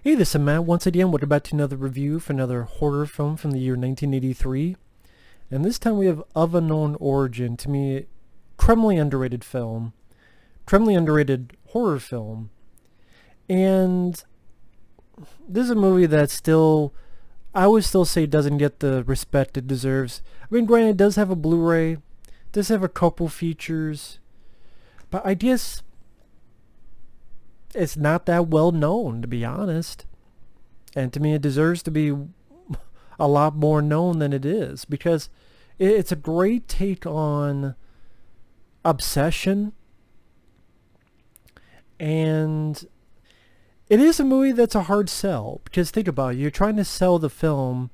Hey, this is Matt once again. Welcome back to another review for another horror film from the year 1983. And this time we have Of Unknown Origin. To me, criminally underrated film. Criminally underrated horror film. And this is a movie that still, I would still say doesn't get the respect it deserves. I mean, granted, it does have a Blu-ray. Does have a couple features. But I guess it's not that well known, to be honest. And to me, it deserves to be a lot more known than it is, because it's a great take on obsession, and it is a movie that's a hard sell, because think about it, you're trying to sell the film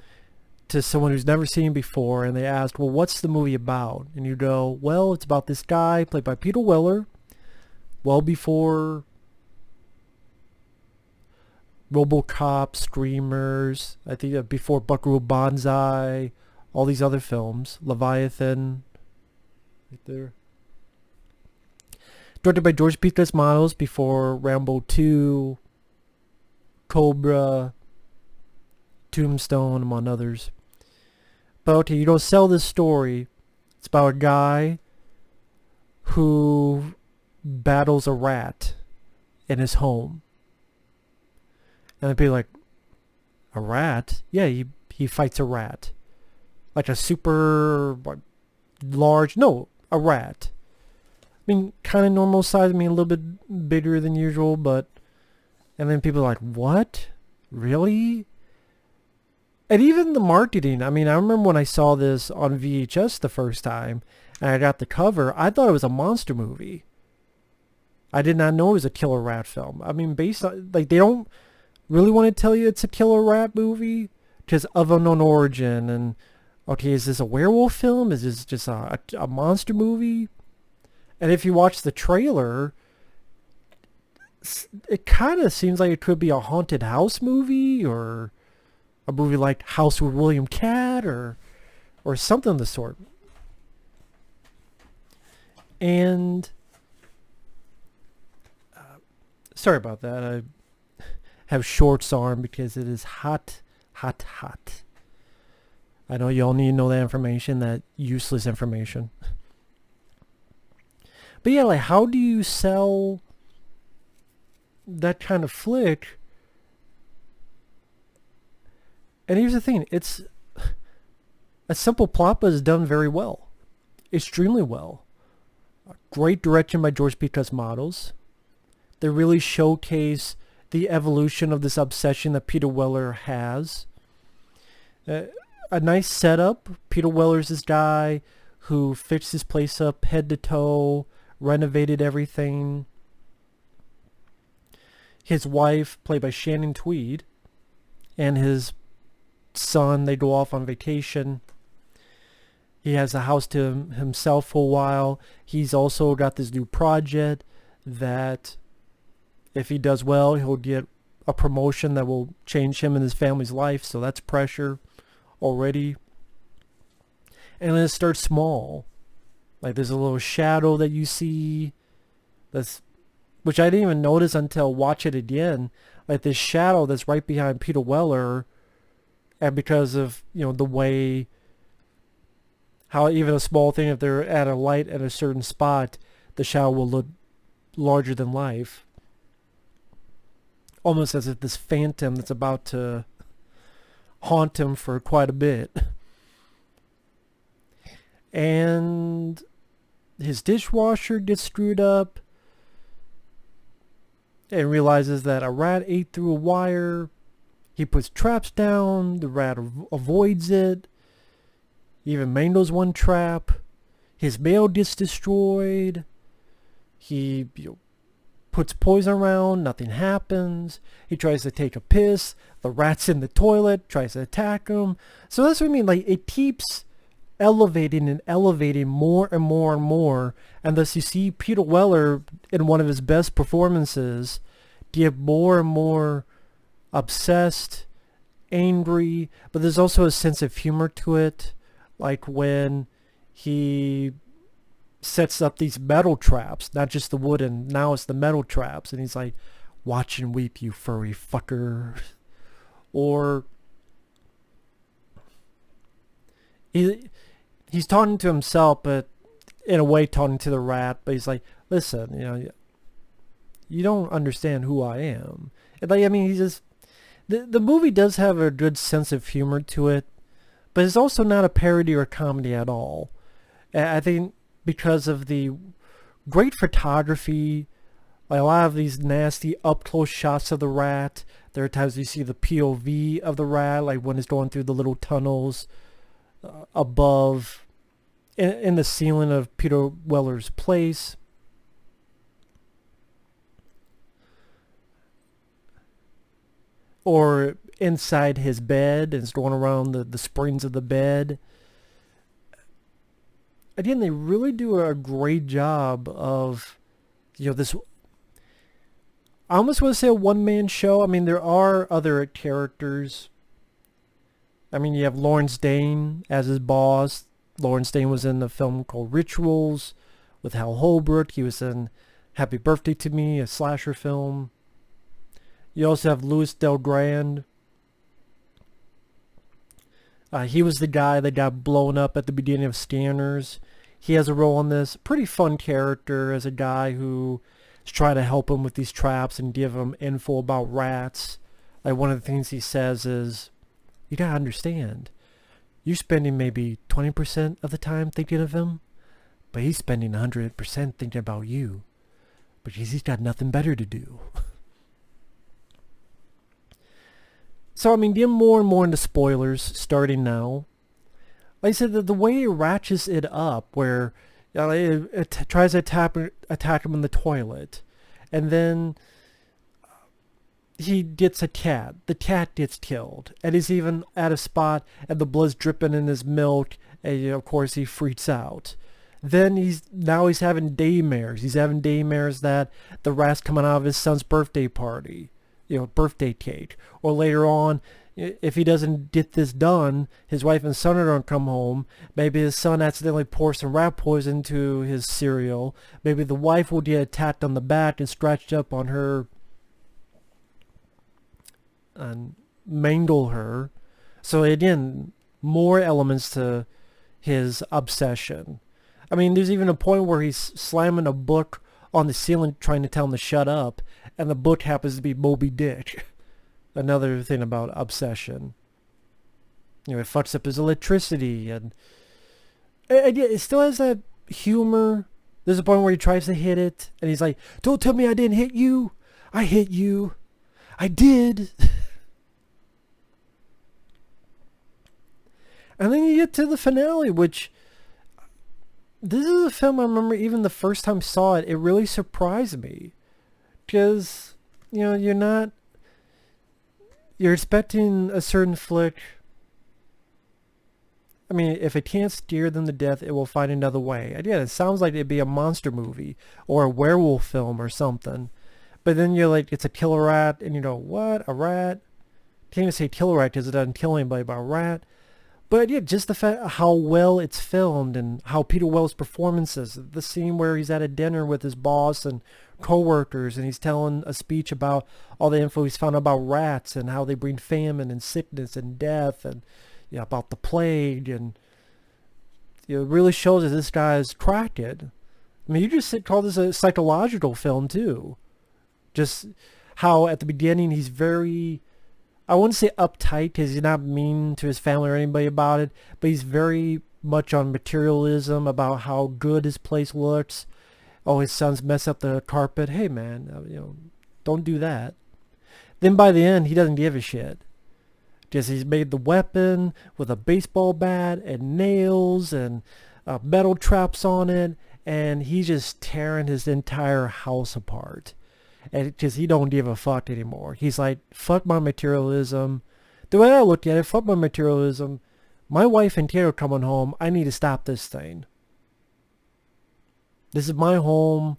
to someone who's never seen it before, and they ask, well, what's the movie about? And you go, well, it's about this guy played by Peter Weller, well before RoboCop, Screamers, I think before Buckaroo Banzai, all these other films, Leviathan, right there. Directed by George P. Cosmatos before Rambo 2, Cobra, Tombstone, among others. But okay, you don't sell this story. It's about a guy who battles a rat in his home. And they'd be like, a rat? Yeah, he fights a rat. Like a super large, no, a rat. I mean, kind of normal size, I mean, a little bit bigger than usual, but, and then people are like, what? Really? And even the marketing, I mean, I remember when I saw this on VHS the first time, and I got the cover, I thought it was a monster movie. I did not know it was a killer rat film. I mean, based on, like, they don't really want to tell you it's a killer rat movie, because Of Unknown Origin, and okay, is this a werewolf film? Is this just a monster movie? And if you watch the trailer, it kind of seems like it could be a haunted house movie, or a movie like House with William Cat, or something of the sort. And sorry about that. I have shorts on because it is hot, hot, hot. I know you all need to know that information, that useless information. But yeah, like, how do you sell that kind of flick? And here's the thing, it's a simple plot, but it's done very well. Extremely well. Great direction by George P. Cosmatos. They really showcase the evolution of this obsession that Peter Weller has. A nice setup. Peter Weller's this guy who fixed his place up head to toe, renovated everything. His wife, played by Shannon Tweed, and his son, they go off on vacation. He has the house to himself for a while. He's also got this new project that, if he does well, he'll get a promotion that will change him and his family's life. So that's pressure already. And then it starts small. Like, there's a little shadow that you see, which I didn't even notice until watch it again. Like, this shadow that's right behind Peter Weller, and because of, the way how even a small thing, if they're at a light at a certain spot, the shadow will look larger than life. Almost as if this phantom that's about to haunt him for quite a bit. And his dishwasher gets screwed up and realizes that a rat ate through a wire. He puts traps down. The rat avoids it. He even mangles one trap. His mail gets destroyed. He puts poison around, nothing happens. He tries to take a piss, the rat's in the toilet, tries to attack him. So that's what I mean, like, it keeps elevating and elevating more and more and more, and thus you see Peter Weller in one of his best performances get more and more obsessed, angry, but there's also a sense of humor to it, like when he sets up these metal traps, not just the wooden, now it's the metal traps, and he's like, Watch and weep, you furry fucker. Or he's talking to himself, but in a way talking to the rat. But he's like, listen, you don't understand who I am. And like, I mean, he just the movie does have a good sense of humor to it, but it's also not a parody or a comedy at all. I think because of the great photography, like a lot of these nasty up-close shots of the rat. There are times you see the POV of the rat, like when it's going through the little tunnels above, in the ceiling of Peter Weller's place. Or inside his bed, and it's going around the springs of the bed. Again, they really do a great job of, this, I almost want to say a one-man show. I mean, there are other characters. I mean, you have Lawrence Dane as his boss. Lawrence Dane was in the film called Rituals with Hal Holbrook. He was in Happy Birthday to Me, a slasher film. You also have Louis Del Grand. He was the guy that got blown up at the beginning of Scanners. He has a role in this. Pretty fun character as a guy who is trying to help him with these traps and give him info about rats. Like one of the things he says is, you gotta understand, you're spending maybe 20% of the time thinking of him, but he's spending 100% thinking about you, because he's got nothing better to do. So, I mean, getting more and more into spoilers starting now. Like I said, the way it ratchets it up, where it tries to attack him in the toilet, and then he gets a cat. The cat gets killed, and he's even at a spot, and the blood's dripping in his milk, and of course he freaks out. Then he's having daymares. He's having daymares that the rat's coming out of his son's birthday party. Birthday cake. Or later on, if he doesn't get this done, his wife and son are going to come home. Maybe his son accidentally pours some rat poison into his cereal. Maybe the wife will get attacked on the back and scratched up on her and mangle her. So again, more elements to his obsession. I mean, there's even a point where he's slamming a book on the ceiling trying to tell him to shut up, and the book happens to be Moby Dick. Another thing about obsession. It fucks up his electricity, and it still has that humor. There's a point where he tries to hit it, and he's like, don't tell me I didn't hit you. I hit you. I did. And then you get to the finale, which, this is a film I remember even the first time I saw it, it really surprised me. Because, you're expecting a certain flick. I mean, if it can't scare them to death, it will find another way. Again, it sounds like it'd be a monster movie or a werewolf film or something. But then you're like, it's a killer rat, and you go, what? A rat? Can't even say killer rat because it doesn't kill anybody, but a rat? But yeah, just the fact how well it's filmed and how Peter Weller's performance is. The scene where he's at a dinner with his boss and co-workers, and he's telling a speech about all the info he's found about rats and how they bring famine and sickness and death, and about the plague, and it really shows that this guy is cracked it. I mean, you just call this a psychological film too. Just how at the beginning he's very, I wouldn't say uptight because he's not mean to his family or anybody about it, but he's very much on materialism about how good his place looks. Oh, his sons mess up the carpet. Hey man, don't do that. Then by the end, he doesn't give a shit. Just he's made the weapon with a baseball bat and nails and metal traps on it, and he's just tearing his entire house apart. And because he don't give a fuck anymore. He's like, fuck my materialism. The way I look at it, fuck my materialism. My wife and kid are coming home. I need to stop this thing. This is my home.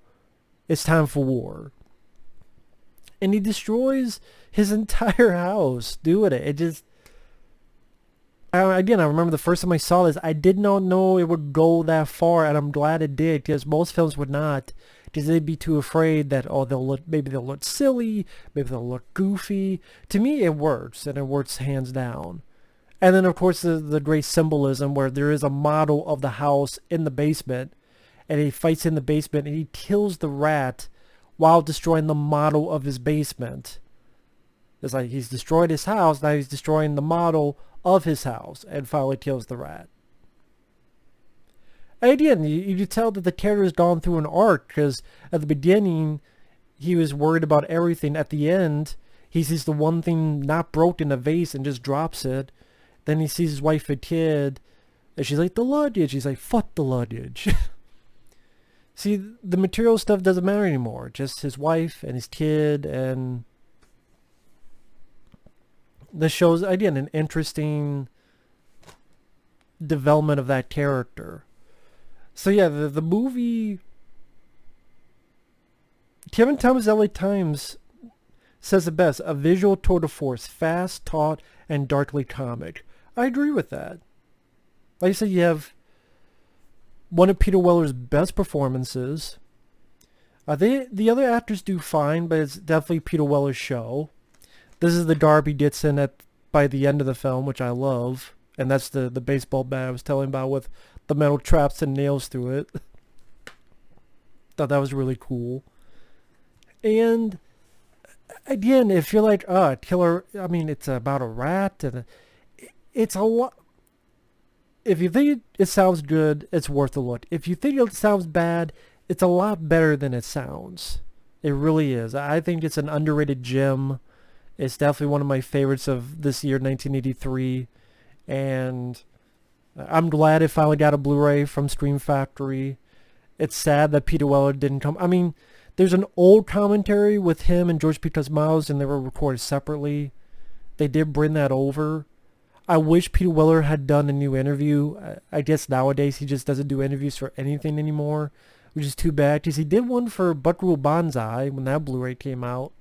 It's time for war. And he destroys his entire house doing it. It just, again, I remember the first time I saw this, I did not know it would go that far, and I'm glad it did, because most films would not. because they'd be too afraid that, oh, maybe they'll look silly, maybe they'll look goofy. To me, it works, and it works hands down. And then, of course, the great symbolism where there is a model of the house in the basement, and he fights in the basement, and he kills the rat while destroying the model of his basement. It's like he's destroyed his house, now he's destroying the model of his house, and finally kills the rat. And again, you can tell that the character has gone through an arc, because at the beginning, he was worried about everything. At the end, he sees the one thing not broken, a vase, and just drops it. Then he sees his wife and kid, and she's like, the luggage. He's like, fuck the luggage. See, the material stuff doesn't matter anymore. Just his wife and his kid, and this shows, again, an interesting development of that character. So yeah, the movie, Kevin Thomas, LA Times says it best, a visual tour de force, fast, taut, and darkly comic. I agree with that. Like I said, you have one of Peter Weller's best performances. The other actors do fine, but it's definitely Peter Weller's show. This is the Darby Ditson by the end of the film, which I love. And that's the baseball bat I was telling about with the metal traps and nails through it. Thought that was really cool. And again, if you're like, killer, I mean, it's about a rat, and it's a lot. If you think it sounds good, it's worth a look. If you think it sounds bad, it's a lot better than it sounds. It really is. I think it's an underrated gem. It's definitely one of my favorites of this year, 1983. And I'm glad it finally got a Blu-ray from Scream Factory. It's sad that Peter Weller didn't come. I mean, there's an old commentary with him and George P. Cosmatos, and they were recorded separately. They did bring that over. I wish Peter Weller had done a new interview. I guess nowadays he just doesn't do interviews for anything anymore, which is too bad, because he did one for Buckaroo Banzai when that Blu-ray came out.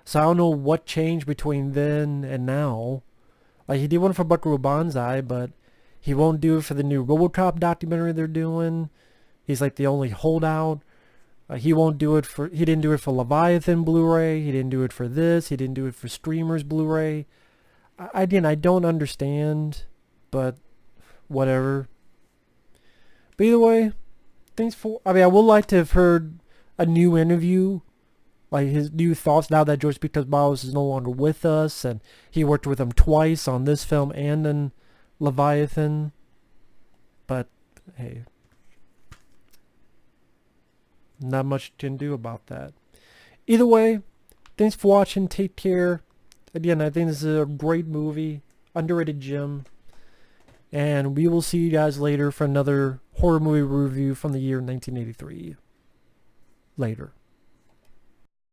So I don't know what changed between then and now. Like, he did one for Buckaroo Banzai, but he won't do it for the new RoboCop documentary they're doing. He's like the only holdout. He didn't do it for Leviathan Blu-ray. He didn't do it for this. He didn't do it for Streamers Blu-ray. I don't understand, but whatever. But either way, I would like to have heard a new interview, like his new thoughts now that George P. Cosmatos is no longer with us, and he worked with him twice on this film and in Leviathan. But hey, not much you can do about that. Either way, thanks for watching. Take care. Again, I think this is a great movie, underrated gem, and we will see you guys later for another horror movie review from the year 1983. Later.